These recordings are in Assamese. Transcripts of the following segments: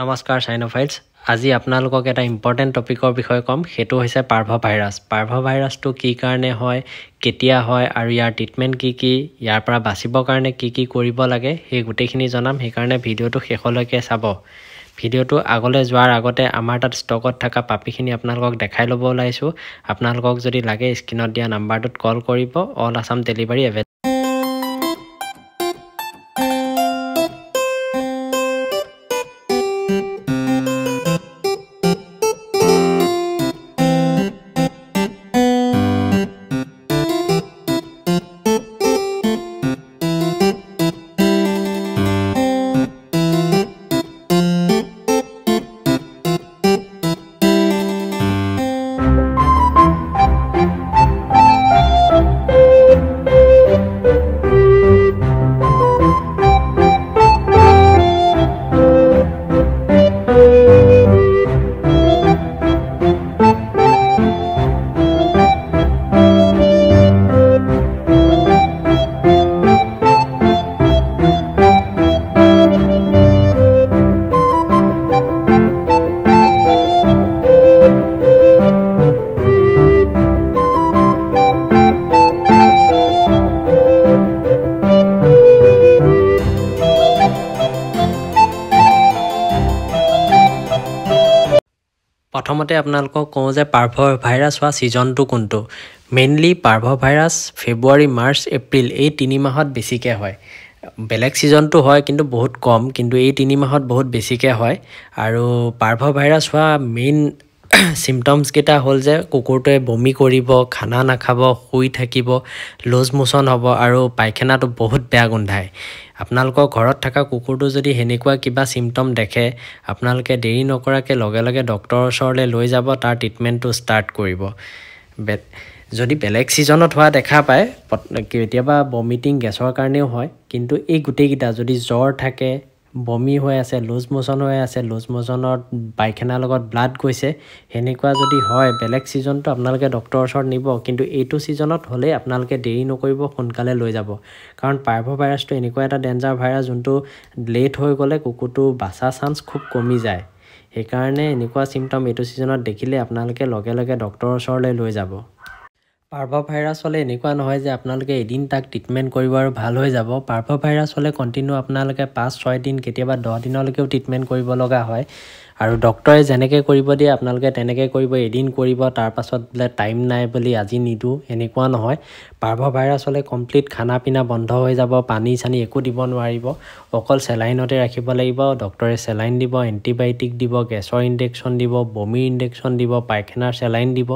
নমস্কাৰ চাইনোফাইলছ আজি আপোনালোকক এটা ইম্পৰ্টেণ্ট টপিকৰ বিষয়ে ক'ম সেইটো হৈছে পাৰ্ভভাইৰাছ পাৰ্ভভাইৰাছটো কি কাৰণে হয় কেতিয়া হয় আৰু ইয়াৰ ট্ৰিটমেণ্ট কি ইয়াৰ পৰা বাচিবৰ কাৰণে কি কৰিব লাগে সেই গোটেইখিনি জনাম সেইকাৰণে ভিডিঅ'টো শেষলৈকে চাব ভিডিঅ'টো আগলৈ যোৱাৰ আগতে আমাৰ তাত ষ্টকত থকা পাপিখিনি আপোনালোকক দেখাই ল'ব ওলাইছোঁ আপোনালোকক যদি লাগে স্ক্ৰীনত দিয়া নাম্বাৰটোত কল কৰিব অল আছাম ডেলিভাৰী প্ৰথমতে আপোনালোকক কওঁ যে পাৰ্ভভাইৰাছ হোৱা ছিজনটো কোনটো মেইনলি পাৰ্ভভাইৰাছ ফেব্ৰুৱাৰী মাৰ্চ এপ্ৰিল এই 3 মাহত বেছিকৈ হয় বেলেগ ছিজনটো হয় কিন্তু বহুত কম কিন্তু এই 3 মাহত বহুত বেছিকৈ হয় আৰু পাৰ্ভভাইৰাছ হোৱা মেইন চিম্পটমছ কেইটা হ'ল যে কুকুৰটোৱে বমি কৰিব খানা নাখাব শুই থাকিব লুজ মোচন হ'ব আৰু পায়খানাটো বহুত বেয়া গোন্ধায় আপোনালোকৰ ঘৰত থকা কুকুৰটো যদি হেনেকুৱা কিবা চিম্পটম দেখে আপোনালোকে দেৰি নকৰাকৈ লগে লগে ডক্টৰৰ ওচৰলৈ লৈ যাব তাৰ ট্ৰিটমেণ্টটো ষ্টাৰ্ট কৰিব যদি বেলেগ ছিজনত হোৱা দেখা পায় কেতিয়াবা ভমিটিং গেছৰ কাৰণেও হয় কিন্তু এই গোটেইকেইটা যদি জ্বৰ থাকে বমি হৈ আছে লুজ মোচন হৈ আছে লুজ মোচনত পায়খানাৰ লগত ব্লাড গৈছে হেনেকুৱা যদি হয় বেলেগ ছিজনটো আপোনালোকে ডক্টৰৰ ওচৰত নিব কিন্তু এইটো ছিজনত হ'লে আপোনালোকে দেৰি নকৰিব সোনকালে লৈ যাব কাৰণ পাৰ্ভভাইৰাছটো এনেকুৱা এটা ডেঞ্জাৰ ভাইৰাছ যোনটো লেট হৈ গ'লে কুকুৰটো বাচা চান্স খুব কমি যায় সেইকাৰণে এনেকুৱা চিম্পটম এইটো ছিজনত দেখিলে আপোনালোকে লগে লগে ডক্টৰৰ ওচৰলৈ লৈ যাব পাৰ্ভভাইৰাছ হ'লে এনেকুৱা নহয় যে আপোনালোকে এদিন তাক ট্ৰিটমেণ্ট কৰিব আৰু ভাল হৈ যাব পাৰ্ভভাইৰাছ হ'লে কণ্টিনিউ আপোনালোকে 5-6 দিন কেতিয়াবা 10 দিনলৈকেও ট্ৰিটমেণ্ট কৰিব লগা হয় আৰু ডক্টৰে যেনেকৈ কৰিব দিয়ে আপোনালোকে তেনেকৈ কৰিব এদিন কৰিব তাৰপাছত বোলে টাইম নাই বুলি আজি নিদো এনেকুৱা নহয় পাৰ্ভভাইৰাছ হ'লে কমপ্লিট খানা পিনা বন্ধ হৈ যাব পানী চানি একো দিব নোৱাৰিব অকল চেলাইনতে ৰাখিব লাগিব ডক্টৰে চেলাইন দিব এণ্টিবায়'টিক দিব গেছৰ ইনজেকশ্যন দিব বমিৰ ইনজেকশ্যন দিব পায়খানাৰ চেলাইন দিব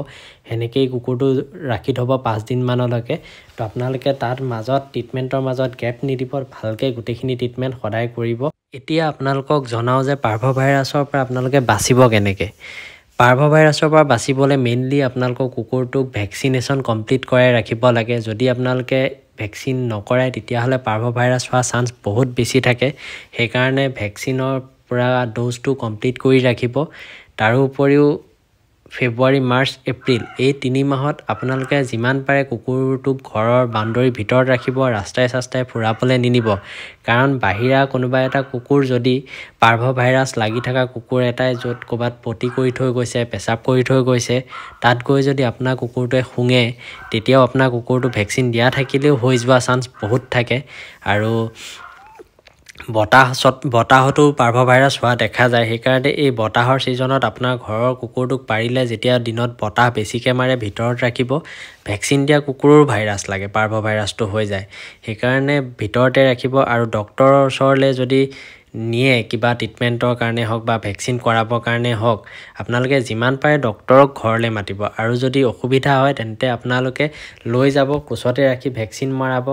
হেনেকেই কুকুৰটো ৰাখি থ'ব 5 দিনমানলৈকে তো আপোনালোকে তাৰ মাজত ট্ৰিটমেণ্টৰ মাজত গেপ নিদিব ভালকৈ গোটেইখিনি ট্ৰিটমেণ্ট সদায় কৰিব এতিয়া আপোনালোকক জনাওঁ যে পাৰ্ভভাইৰাছৰ পৰা আপোনালোকে বাচিব কেনেকৈ পাৰ্ভভাইৰাছৰ পৰা বাচিবলৈ মেইনলি আপোনালোকৰ কুকুৰটোক ভেকচিনেশ্যন কমপ্লিট কৰাই ৰাখিব লাগে যদি আপোনালোকে ভেকচিন নকৰাই তেতিয়াহ'লে পাৰ্ভভাইৰাছ হোৱা চান্স বহুত বেছি থাকে সেইকাৰণে ভেকচিনৰ পৰা ড'জটো কমপ্লিট কৰি ৰাখিব তাৰোপৰিও ফেব্ৰুৱাৰী মাৰ্চ এপ্ৰিল এই 3 মাহত আপোনালোকে যিমান পাৰে কুকুৰটোক ঘৰৰ বাউণ্ডৰীৰ ভিতৰত ৰাখিব ৰাস্তাই চাস্তাই ফুৰাবলৈ নিনিব কাৰণ বাহিৰা কোনোবা এটা কুকুৰ যদি পাৰ্ভভাইৰাছ লাগি থকা কুকুৰ এটাই য'ত ক'ৰবাত পটি কৰি থৈ গৈছে পেচাব কৰি থৈ গৈছে তাত গৈ যদি আপোনাৰ কুকুৰটোৱে শুঙে তেতিয়াও আপোনাৰ কুকুৰটো ভেকচিন দিয়া থাকিলেও হৈ যোৱা চান্স বহুত থাকে আৰু বতাহতো পাৰ্ভভাইৰাছ হোৱা দেখা যায় সেইকাৰণে এই বতাহৰ ছিজনত আপোনাৰ ঘৰৰ কুকুৰটোক পাৰিলে যেতিয়া দিনত বতাহ বেছিকৈ মাৰে ভিতৰত ৰাখিব ভেকচিন দিয়া কুকুৰৰো ভাইৰাছ লাগে পাৰ্ভভাইৰাছটো হৈ যায় সেইকাৰণে ভিতৰতে ৰাখিব আৰু ডক্টৰৰ ওচৰলৈ যদি নিয়ে কিবা ট্ৰিটমেণ্টৰ কাৰণে হওক বা ভেকচিন কৰাবৰ কাৰণে হওক আপোনালোকে যিমান পাৰে ডক্টৰক ঘৰলৈ মাতিব আৰু যদি অসুবিধা হয় তেন্তে আপোনালোকে লৈ যাব কোচতে ৰাখি ভেকচিন মৰাব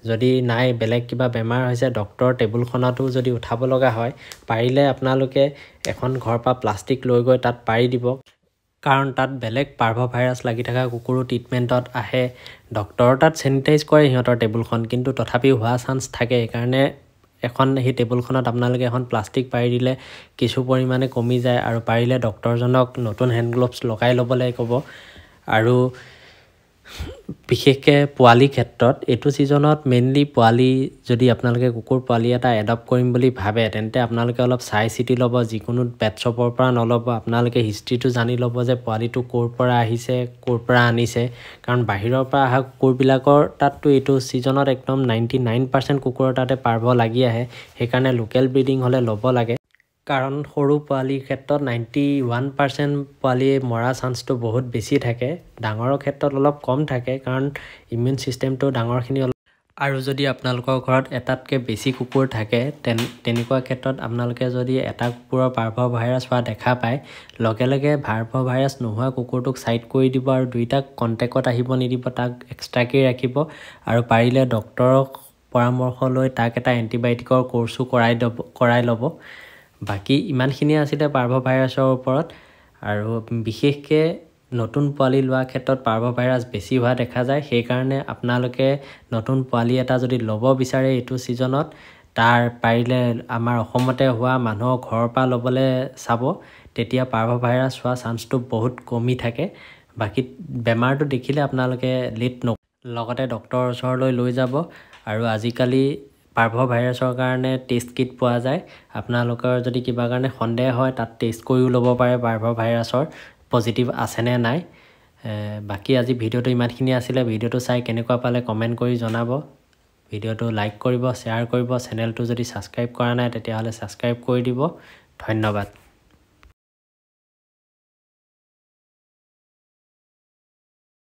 যদি নাই বেলেগ কিবা বেমাৰ হৈছে ডক্টৰৰ টেবুলখনতো যদি উঠাব লগা হয় পাৰিলে আপোনালোকে এখন ঘৰৰ পৰা প্লাষ্টিক লৈ গৈ তাত পাৰি দিব কাৰণ তাত বেলেগ পাৰ্ভভাইৰাছ লাগি থকা কুকুৰো ট্ৰিটমেণ্টত আহে ডক্টৰৰ তাত চেনিটাইজ কৰে সিহঁতৰ টেবুলখন কিন্তু তথাপিও হোৱা চান্স থাকে সেইকাৰণে এখন সেই টেবুলখনত আপোনালোকে এখন প্লাষ্টিক পাৰি দিলে কিছু পৰিমাণে কমি যায় আৰু পাৰিলে ডক্টৰজনক নতুন হেণ্ড গ্লোভছ লগাই ল'বলৈ ক'ব আৰু বিশেষকৈ পোৱালি ক্ষেত্ৰত এইটো ছিজনত মেইনলি পোৱালি যদি আপোনালোকে কুকুৰ পোৱালি এটা এডপ্ট কৰিম বুলি ভাবে তেন্তে আপোনালোকে অলপ চাই চিতি ল'ব। যিকোনো পেট শ্বপৰ পৰা নল'ব। আপোনালোকে হিষ্ট্ৰীটো জানি ল'ব যে পোৱালিটো ক'ৰ পৰা আহিছে, ক'ৰ পৰা আনিছে। কাৰণ বাহিৰৰ পৰা অহা কুকুৰবিলাকৰ তাততো এইটো ছিজনত একদম 99% কুকুৰৰ তাতে পাৰ্ভ লাগি আহে। সেইকাৰণে লোকেল ব্ৰিডিং হ'লে ল'ব লাগে। কাৰণ সৰু পোৱালিৰ ক্ষেত্ৰত 91% পোৱালিয়ে মৰা চান্সটো বহুত বেছি থাকে। ডাঙৰৰ ক্ষেত্ৰত অলপ কম থাকে কাৰণ ইমিউন ছিষ্টেমটো ডাঙৰখিনি অলপ। আৰু যদি আপোনালোকৰ ঘৰত এটাতকৈ বেছি কুকুৰ থাকে তেনেকুৱা ক্ষেত্ৰত আপোনালোকে যদি এটা কুকুৰৰ পাৰ্ভ ভাইৰাছ হোৱা দেখা পায়, লগে লগে পাৰ্ভ ভাইৰাছ নোহোৱা কুকুৰটোক ছাইড কৰি দিব আৰু দুইটাক কণ্টেক্টত আহিব নিদিব, তাক এক্সট্ৰাকৈ ৰাখিব আৰু পাৰিলে ডক্তৰক পৰামৰ্শ লৈ তাক এটা এণ্টিবায়'টিকৰ কোৰ্চো কৰাই ল'ব। বাকী ইমানখিনিয়ে আছিলে পাৰ্ভ ভাইৰাছৰ ওপৰত। আৰু বিশেষকৈ নতুন পোৱালি লোৱাৰ ক্ষেত্ৰত পাৰ্ভ ভাইৰাছ বেছি হোৱা দেখা যায়। সেইকাৰণে আপোনালোকে নতুন পোৱালি এটা যদি ল'ব বিচাৰে এইটো ছিজনত, তাৰ পাৰিলে আমাৰ অসমতে হোৱা মানুহৰ ঘৰৰ পৰা ল'বলৈ চাব। তেতিয়া পাৰ্ভ ভাইৰাছ হোৱা চান্সটো বহুত কমি থাকে। বাকী বেমাৰটো দেখিলে আপোনালোকে লেট লগতে ডক্তৰৰ ওচৰলৈ লৈ যাব। আৰু আজিকালি পাৰ্ভ ভাইৰাছৰ কাৰণে টেষ্ট কিট পোৱা যায়। আপোনালোকৰ যদি কিবা কাৰণে সন্দেহ হয় তাত টেষ্ট কৰিও ল'ব পাৰে পাৰ্ভ ভাইৰাছৰ পজিটিভ আছেনে নাই। বাকী আজি ভিডিঅ'টো ইমানখিনি আছিলে। ভিডিঅ'টো চাই কেনেকুৱা পালে কমেণ্ট কৰি জনাব। ভিডিঅ'টো লাইক কৰিব, শ্বেয়াৰ কৰিব। চেনেলটো যদি ছাবস্ক্ৰাইব কৰা নাই তেতিয়াহ'লে ছাবস্ক্ৰাইব কৰি দিব। ধন্যবাদ।